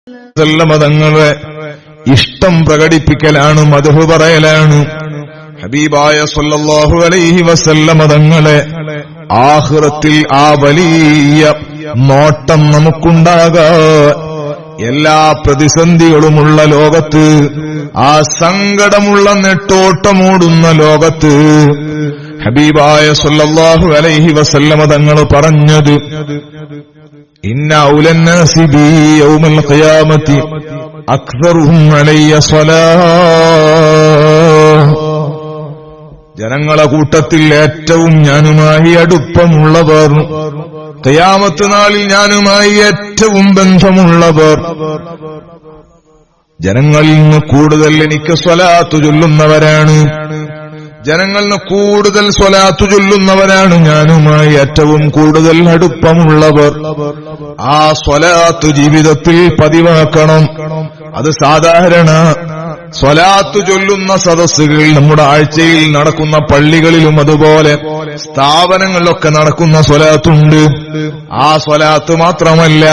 തങ്ങളെ ഇഷ്ടം പ്രകടിപ്പിക്കലാണ്, മദ്ഹ് പറയലാണ്. ഹബീബായ സല്ലല്ലാഹു അലൈഹി വസല്ലമ തങ്ങളെ ആഖിറത്തിൽ ആ വലിയ നോട്ടം നമുക്കുണ്ടാകാൻ, എല്ലാ പ്രതിസന്ധികളുമുള്ള ലോകത്ത്, ആ സങ്കടമുള്ള നെട്ടോട്ടമോടുന്ന ലോകത്ത് ഹബീബായ സല്ലല്ലാഹു അലൈഹി വസല്ലമ തങ്ങൾ പറഞ്ഞത്, ഇന്ന ഔലന്നാസി ബി യൗമൽ ഖിയാമത്തി അക്സറുഹും അലയ്യ സ്വലാഹ്. ജനങ്ങളെ കൂട്ടത്തിൽ ഏറ്റവും ഞാനുമായി അടുപ്പമുള്ളവർ, ഖിയാമത്ത് നാളിൽ ഞാനുമായി ഏറ്റവും ബന്ധമുള്ളവർ, ജനങ്ങളിൽ നിന്ന് കൂടുതൽ എനിക്ക് സ്വലാത്ത് ചൊല്ലുന്നവരാണ്, ജനങ്ങളിൽ നിന്ന് കൂടുതൽ സ്വലാത്ത് ചൊല്ലുന്നവരാണ് ഞാനുമായി ഏറ്റവും കൂടുതൽ അടുപ്പമുള്ളവർ. ആ സ്വലാത്ത് ജീവിതത്തിൽ പതിവാക്കണം. അത് സാധാരണ സ്വലാത്ത് ചൊല്ലുന്ന സദസ്സുകൾ നമ്മുടെ ആഴ്ചയിൽ നടക്കുന്ന പള്ളികളിലും അതുപോലെ സ്ഥാപനങ്ങളിലൊക്കെ നടക്കുന്ന സ്വലാത്തുണ്ട്. ആ സ്വലാത്ത് മാത്രമല്ല,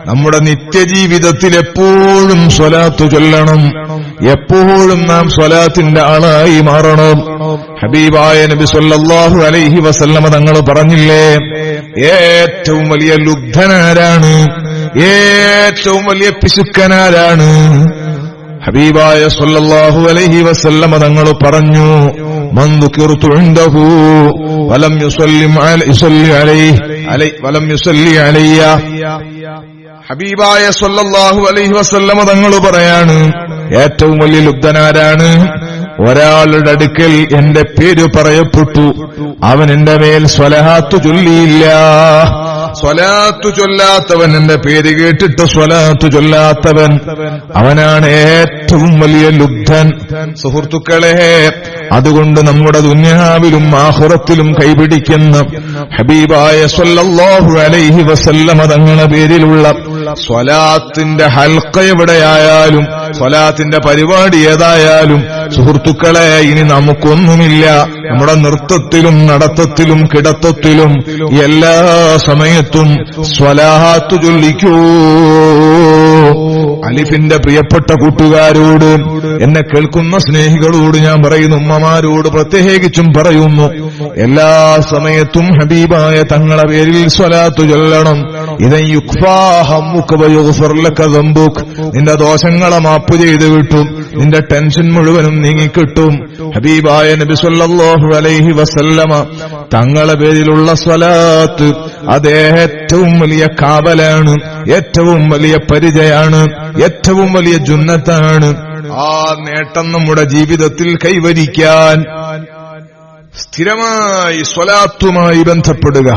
നമ്മുടെ നിത്യജീവിതത്തിൽ എപ്പോഴും സ്വലാത്ത് ചൊല്ലണം. എപ്പോഴും നാം സ്വലാത്തിന്റെ ആളായി മാറണം. ഹബീബായ നബി സല്ലല്ലാഹു അലൈഹി വസല്ലമ തങ്ങൾ പറഞ്ഞില്ലേ, ഏറ്റവും വലിയ ലുബ്ധനാരാണ്, ഏറ്റവും വലിയ പിശുക്കനാരാണ്? ഹബീബായ സല്ലല്ലാഹു അലൈഹി വസല്ലമ തങ്ങൾ പറഞ്ഞു, മൻ ദുകിർതു ഇൻദഹു വലം യുസല്ലി അലയ്യ. ഹബീബായ സല്ലല്ലാഹു അലൈഹി വസല്ലമ തങ്ങൾ പറയാണ്, ഏറ്റവും വലിയ ലുബ്ധനാരാണ്? ഒരാളുടെ അടുക്കൽ എന്റെ പേര് പറയപ്പെട്ടു, അവൻ എന്റെ മേൽ സ്വലാത്ത് ചൊല്ലിയില്ല. സ്വലാത്ത് ചൊല്ലാത്തവൻ, എന്റെ പേര് കേട്ടിട്ട് സ്വലാത്ത് ചൊല്ലാത്തവൻ, അവനാണ് ഏറ്റവും വലിയ ലുബ്ധൻ. സുഹൃത്തുക്കളെ, അതുകൊണ്ട് നമ്മുടെ ദുനിയാവിലും ആഖിറത്തിലും കൈപിടിക്കുന്ന ഹബീബായ സല്ലല്ലാഹു അലൈഹി വസല്ലമ തങ്ങളുടെ പേരിലുള്ള സ്വലാത്തിന്റെ ഹൽഖ എവിടെയായാലും, സ്വലാത്തിന്റെ പരിപാടി ഏതായാലും, സുഹൃത്തുക്കളെ, ഇനി നമുക്കൊന്നുമില്ല. നമ്മുടെ നൃത്തത്തിലും നടത്തത്തിലും കിടത്തത്തിലും എല്ലാ സമയത്തും സ്വലാത്ത് ചൊല്ലിക്കൂ. അലിഫിന്റെ പ്രിയപ്പെട്ട കൂട്ടുകാരോട്, എന്നെ കേൾക്കുന്ന സ്നേഹികളോട് ഞാൻ പറയുന്നു, ഉമ്മമാരോട് പ്രത്യേകിച്ചും പറയുന്നു, എല്ലാ സമയത്തും ഹബീബായ തങ്ങളുടെ പേരിൽ സ്വലാത്ത് ചൊല്ലണം. ഇദൻ യുക്ഫാ ഹമ്മുക വയുഗ്ഫർ ലക ദംബുക. നിന്റെ ദോഷങ്ങളെ മാപ്പ് ചെയ്ത് കിട്ടും, നിന്റെ ടെൻഷൻ മുഴുവനും നീങ്ങിക്കിട്ടും. ഹബീബായ നബി സല്ലല്ലാഹു അലൈഹി വസല്ലമ തങ്ങളുടെ പേരിലുള്ള സ്വലാത്ത് അത് ഏറ്റവും വലിയ കാവലാണ്, ഏറ്റവും വലിയ പരിചയാണ്, ഏറ്റവും വലിയ ജുന്നത്താണ്. ആ നേട്ടം നമ്മുടെ ജീവിതത്തിൽ കൈവരിക്കാൻ സ്ഥിരമായി സ്വലാത്തുമായി ബന്ധപ്പെടുക,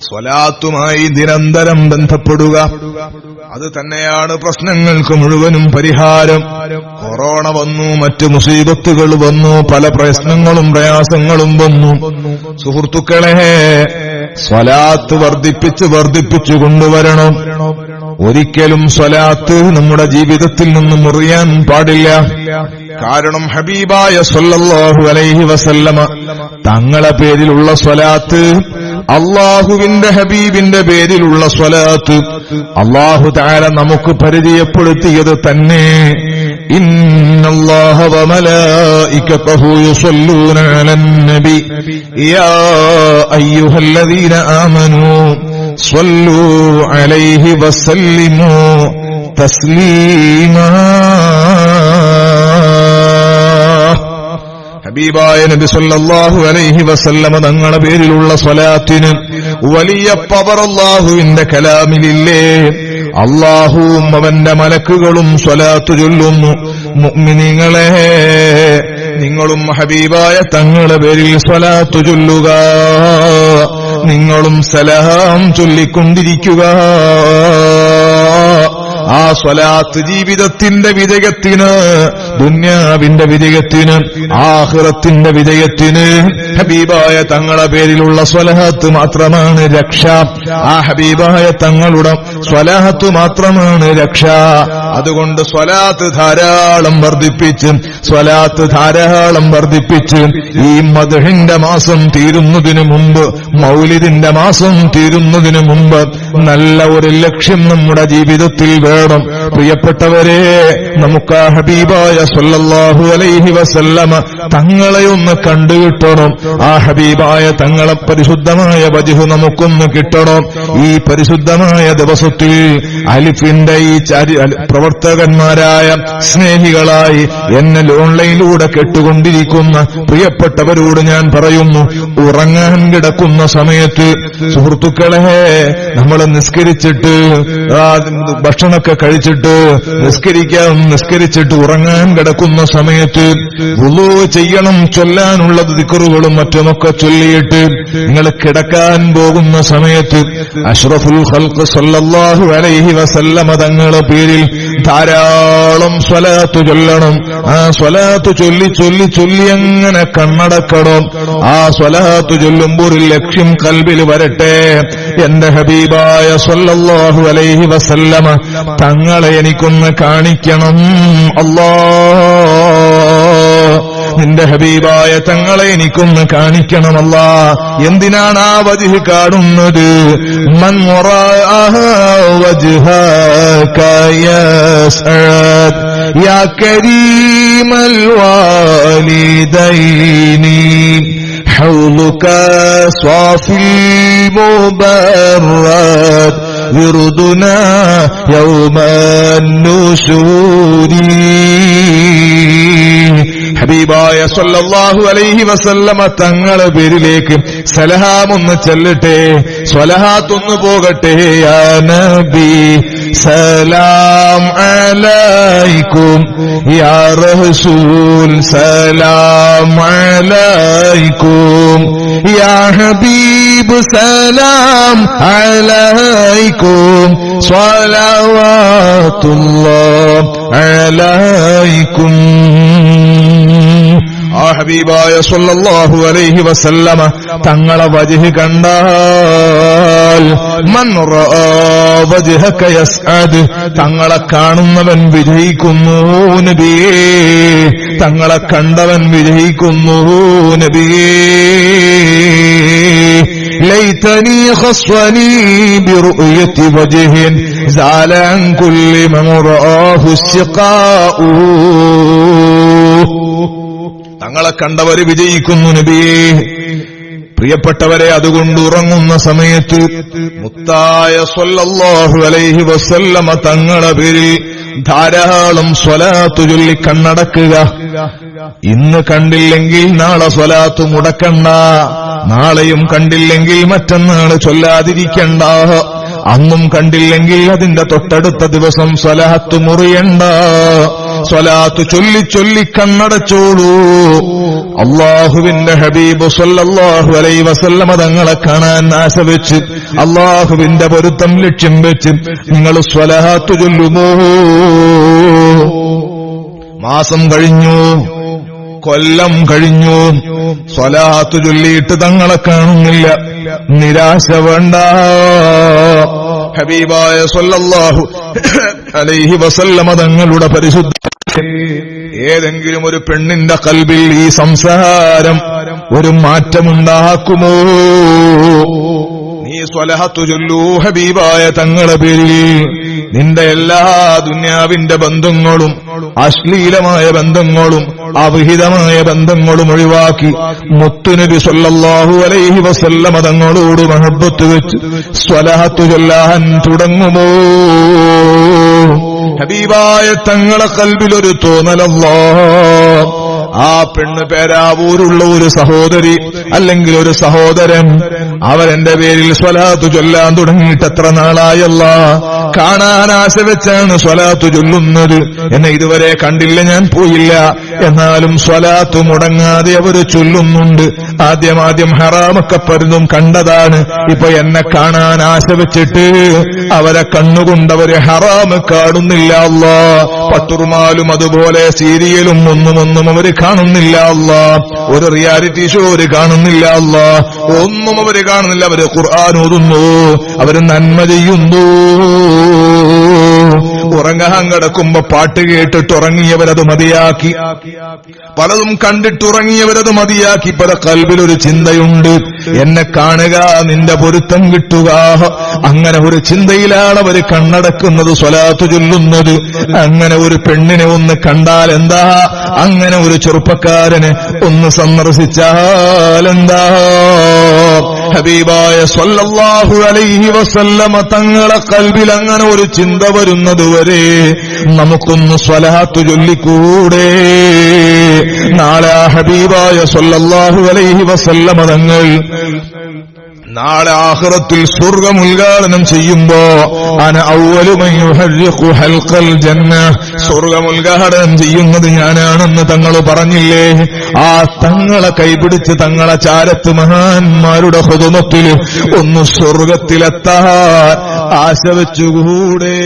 സ്വലാത്തുമായി നിരന്തരം ബന്ധപ്പെടുക. അത് തന്നെയാണ് പ്രശ്നങ്ങൾക്ക് മുഴുവനും പരിഹാരം. കൊറോണ വന്നു, മറ്റ് മുസീബത്തുകൾ വന്നു, പല പ്രശ്നങ്ങളും പ്രയാസങ്ങളും വന്നു. സുഹൃത്തുക്കളെ, സ്വലാത്ത് വർദ്ധിപ്പിച്ചു കൊണ്ടുവരണം. ഒരിക്കലും സ്വലാത്ത് നമ്മുടെ ജീവിതത്തിൽ നിന്നും മുറിയാൻ പാടില്ല. കാരണം ഹബീബായ സല്ലല്ലാഹു അലൈഹി വസല്ലമ തങ്ങളുടെ പേരിലുള്ള സ്വലാത്ത്, അള്ളാഹുവിന്റെ ഹബീബിന്റെ പേരിലുള്ള സ്വലാത്ത് അള്ളാഹു തആല നമുക്ക് പരിചയപ്പെടുത്തിയത് തന്നെ. ഇന്നല്ലാഹ വമലായികതഹു യുസല്ലൂന അലൻ നബി യാ അയ്യുഹല്ലദീന ആമനൂ സ്വല്ലൂ അലൈഹി വസല്ലിമൂ തസ്ലീമാ. ഹബീബായ നബി സല്ലല്ലാഹു അലൈഹി വസല്ലമ തങ്ങളുടെ പേരിലുള്ള സ്വലാത്തിന് വലിയ പവർ അല്ലാഹുവിന്റെ കലാമിലില്ലേ. അല്ലാഹുവും അവന്റെ മലക്കുകളും സ്വലാത്ത് ചൊല്ലുന്നു. മുഅ്മിനീങ്ങളെ, നിങ്ങളും ഹബീബായ തങ്ങളുടെ പേരിൽ സ്വലാത്ത് ചൊല്ലുക, നിങ്ങളും സലാം ചൊല്ലിക്കൊണ്ടിരിക്കുക. ആ സ്വലാത്ത് ജീവിതത്തിന്റെ വിജയത്തിന്, ദുന്യാവിന്റെ വിജയത്തിന്, ആഖിറത്തിന്റെ വിജയത്തിന് ഹബീബായ തങ്ങളുടെ പേരിലുള്ള സ്വലാത്ത് മാത്രമാണ് രക്ഷ. ആ ഹബീബായ തങ്ങളുടെ സ്വലാത്ത് മാത്രമാണ് രക്ഷ. അതുകൊണ്ട് സ്വലാത്ത് ധാരാളം വർദ്ധിപ്പിച്ച് സ്വലാത്ത് ധാരാളം വർദ്ധിപ്പിച്ച് ഈ മദ്ഹിന്റെ മാസം തീരുന്നതിനു മുമ്പ്, മൗലിദിന്റെ മാസം തീരുന്നതിനു മുമ്പ് നല്ല ഒരു ലക്ഷ്യം നമ്മുടെ ജീവിതത്തിൽ വേണം. പ്രിയപ്പെട്ടവരെ, നമുക്ക് ആ ഹബീബായ സ്വല്ലല്ലാഹു അലൈഹി വസല്ലമ തങ്ങളെ ഒന്ന് കണ്ടുകിട്ടണം. ആ ഹബീബായ തങ്ങളെ പരിശുദ്ധമായ വജ്ഹ് നമുക്കൊന്ന് കിട്ടണം. ഈ പരിശുദ്ധമായ ദിവസത്തിൽ അലിഫിന്റെ ഈ പ്രവർത്തകന്മാരായ സ്നേഹികളായി എന്നെ ഓൺലൈനിലൂടെ കേട്ടുകൊണ്ടിരിക്കുന്ന പ്രിയപ്പെട്ടവരോട് ഞാൻ പറയുന്നു, ഉറങ്ങാൻ കിടക്കുന്ന സമയത്ത് സുഹൃത്തുക്കളെ, നമ്മൾ നിസ്കരിച്ചിട്ട് ഭക്ഷണമൊക്കെ കഴിച്ചിട്ട് നിസ്കരിച്ചിട്ട് ഉറങ്ങാൻ കിടക്കുന്ന സമയത്ത് വുളൂ ചെയ്യണം. ചൊല്ലാനുള്ള ദിക്റുകളും മറ്റുമൊക്കെ ചൊല്ലിയിട്ട് നിങ്ങൾ കിടക്കാൻ പോകുന്ന സമയത്ത് അഷ്റഫുൽ ഖൽഖ് സല്ലല്ലാഹു അലൈഹി വസല്ലമ തങ്ങളുടെ പേരിൽ ധാരാളം സ്വലാത്ത് ചൊല്ലണം. ആ സ്വലാത്ത് ചൊല്ലി ചൊല്ലി ചൊല്ലി അങ്ങനെ കണ്ണടക്കണം. ആ സ്വലാത്ത് ചൊല്ലുമ്പോൾ ഒരു ലക്ഷ്യം കൽബിൽ വരട്ടെ. എന്റെ ഹബീബായ സല്ലല്ലാഹു അലൈഹി വസല്ലമ തങ്ങളെ എനിക്കൊന്ന് കാണിക്കണം അല്ലാഹ്. നിന്റെ ഹബീബായ തങ്ങളെ എനിക്കൊന്ന് കാണിക്കണമല്ല. എന്തിനാണ് ആ വജ്ഹ് കാണുന്നത്? മൻ വറാഅഹ വജ്ഹക യസ്അദ് യാ കരീമൽ വാലിദൈനി ഹൗലുക സ്വാഫിൽ മുബറദ് വിറുദുനാ യൗമൻ നുശൂരി. ഹബീബായ സല്ലല്ലാഹു അലൈഹി വസല്ലമ തങ്ങളെ പേരിലേക്ക് സലാമൊന്ന് ചെല്ലട്ടെ, സ്വലാത്തൊന്ന് പോകട്ടെ. യാ നബി സലാം അലൈക്കും, യാ റസൂൽ സലാം അലൈക്കും, യാ ഹബീബ് സലാം അലൈക്കും, സ്വലവാത്തുല്ലാഹ് അലൈക്കും. ആ ഹബീബായ സല്ലല്ലാഹു അലൈഹി വസല്ലമ തങ്ങളെ വജ്ഹ് കണ്ടാൽ മൻ റആ വജ്ഹക യസ്അദ്, തങ്ങളെ കാണുന്നവൻ വിജയിക്കുന്നു നബിയേ, തങ്ങളെ കണ്ടവൻ വിജയിക്കുന്നു നബിയേ. ലൈതനി ഖസ്വനി ബിറുയതി വജ്ഹിൻ സാല അൻ കുല്ലി മൻ റആഹു ശിഖാഉ. തങ്ങളെ കണ്ടവര് വിജയിക്കുന്നു നബിയേ. പ്രിയപ്പെട്ടവരെ, അതുകൊണ്ട് ഉറങ്ങുന്ന സമയത്ത് മുത്തായ സ്വല്ലല്ലാഹു അലൈഹി വസല്ലമ തങ്ങളെ പേരിൽ ധാരാളം സ്വലാത്ത് ചൊല്ലി കണ്ണടക്കുക. ഇന്ന് കണ്ടില്ലെങ്കിൽ നാളെ സ്വലാത്ത് മുടക്കണ്ട, നാളെയും കണ്ടില്ലെങ്കിൽ മറ്റന്നാൾ ചൊല്ലാതിരിക്കണ്ട, അന്നും കണ്ടില്ലെങ്കിൽ അതിന്റെ തൊട്ടടുത്ത ദിവസം സ്വലാത്ത് മുറിയണ്ട. സ്വലാത്ത് ചൊല്ലി ചൊല്ലി കണ്ണടച്ചോളൂ. അള്ളാഹുവിന്റെ ഹബീബ് സല്ലല്ലാഹു അലൈഹി വസല്ലമ തങ്ങളെ കാണാൻ ആശ വെച്ച്, അള്ളാഹുവിന്റെ പൊരുത്തം ലക്ഷ്യം വെച്ച് നിങ്ങൾ സ്വലാത്ത് ചൊല്ലുമോ? മാസം കഴിഞ്ഞു, കൊല്ലം കഴിഞ്ഞു, സ്വലാത്ത് ചൊല്ലിയിട്ട് തങ്ങളെ കാണുന്നില്ല. നിരാശ വേണ്ട. ഹബീബായ സല്ലല്ലാഹു അലൈഹി വസല്ലമ തങ്ങളുടെ പരിശുദ്ധ ഏതെങ്കിലും ഒരു പെണ്ണിന്റെ കൽബിൽ ഈ സംസാരം ഒരു മാറ്റമുണ്ടാക്കുമോ? നീ സ്വലാത്ത് ചൊല്ലൂ ഹബീബായ തങ്ങളെ പേരിൽ. നിന്റെ എല്ലാ ദുനിയാവിന്റെ ബന്ധങ്ങളും, അശ്ലീലമായ ബന്ധങ്ങളും, അവിഹിതമായ ബന്ധങ്ങളും ഒഴിവാക്കി മുത്തുനബി സല്ലല്ലാഹു അലൈഹി വസല്ലമ തങ്ങളോട് മഹബ്ബത്ത് വെച്ച് സ്വലാത്ത് ചൊല്ലാൻ തുടങ്ങുമോ? ഹബീബായ തങ്ങളെ കൽബിലൊരു തോന്നലല്ലാഹ്. ആ പെണ്ണ് പേരാവൂരുള്ള ഒരു സഹോദരി അല്ലെങ്കിൽ ഒരു സഹോദരൻ, അവരെന്റെ പേരിൽ സ്വലാത്ത് ചൊല്ലാൻ തുടങ്ങിയിട്ട് എത്ര നാളായല്ല. കാണാൻ ആശ വെച്ചാണ് സ്വലാത്ത് ചൊല്ലുന്നത്. എന്നെ ഇതുവരെ കണ്ടില്ല, ഞാൻ പോയില്ല, എന്നാലും സ്വലാത്ത് മുടങ്ങാതെ അവര് ചൊല്ലുന്നുണ്ട്. ആദ്യം ഹറാമൊക്കെ പലതും കണ്ടതാണ്. ഇപ്പൊ എന്നെ കാണാൻ ആശ വെച്ചിട്ട് അവരെ കണ്ണുകൊണ്ടവര് ഹറാമ് കാണുന്നില്ല അല്ലാ. പത്തുറുമാലും അതുപോലെ സീരിയലും ഒന്നും അവര് കാണുന്നില്ല അല്ലാ. ഒരു റിയാലിറ്റി ഷോ അവര് കാണുന്നില്ല അല്ലാ. ഒന്നും അവര് കാണുന്നില്ല. അവര് ഖുർആൻ ഓതുന്നു, അവര് നന്മ ചെയ്യുന്നു. ഉറങ്ങാൻ കിടക്കുമ്പോ പാട്ട് കേട്ടിട്ട് ഉറങ്ങിയവരത് മതിയാക്കി, പലതും കണ്ടിട്ടുറങ്ങിയവരത് മതിയാക്കി. പല കൽബിലൊരു ചിന്തയുണ്ട്, എന്നെ കാണുക, നിന്റെ പൊരുത്തം കിട്ടുക. അങ്ങനെ ഒരു ചിന്തയിലാണ് അവർ കണ്ണടക്കുന്നത്, സ്വലാത്ത് ചൊല്ലുന്നത്. അങ്ങനെ ഒരു പെണ്ണിനെ ഒന്ന് കണ്ടാൽ എന്താ, അങ്ങനെ ഒരു ചെറുപ്പക്കാരനെ ഒന്ന് സന്ദർശിച്ചാൽ എന്താ? ഹബീബായ സ്വല്ലല്ലാഹു അലൈഹി വസല്ലമ തങ്ങളെ കൽബിൽ അങ്ങനെ ഒരു ചിന്ത വരുന്നതുവരെ നമുക്കൊന്ന് സ്വലാത്ത് ചൊല്ലിക്കൂടെ? നാളെ ഹബീബായ സ്വല്ലല്ലാഹു അലൈഹി വസല്ലമ തങ്ങൾ നാളെ ആഖിറത്തിൽ സ്വർഗ്ഗം ഉദ്ഘാടനം ചെയ്യുമ്പോ അന അവ്വലു മൻ യുഹർരിഖു ഹൽഖൽ ജന്ന, സ്വർഗ്ഗം ഉദ്ഘാടനം ചെയ്യുന്നത് ഞാനാണെന്ന് തങ്ങൾ പറഞ്ഞില്ലേ? ആ തങ്ങളെ കൈപിടിച്ച് തങ്ങളെ ചാരത്ത് മഹാന്മാരുടെ ഖുദുമത്തിൽ ഒന്ന് സ്വർഗ്ഗത്തിലെത്താൻ ആശ വെച്ചുകൂടെ?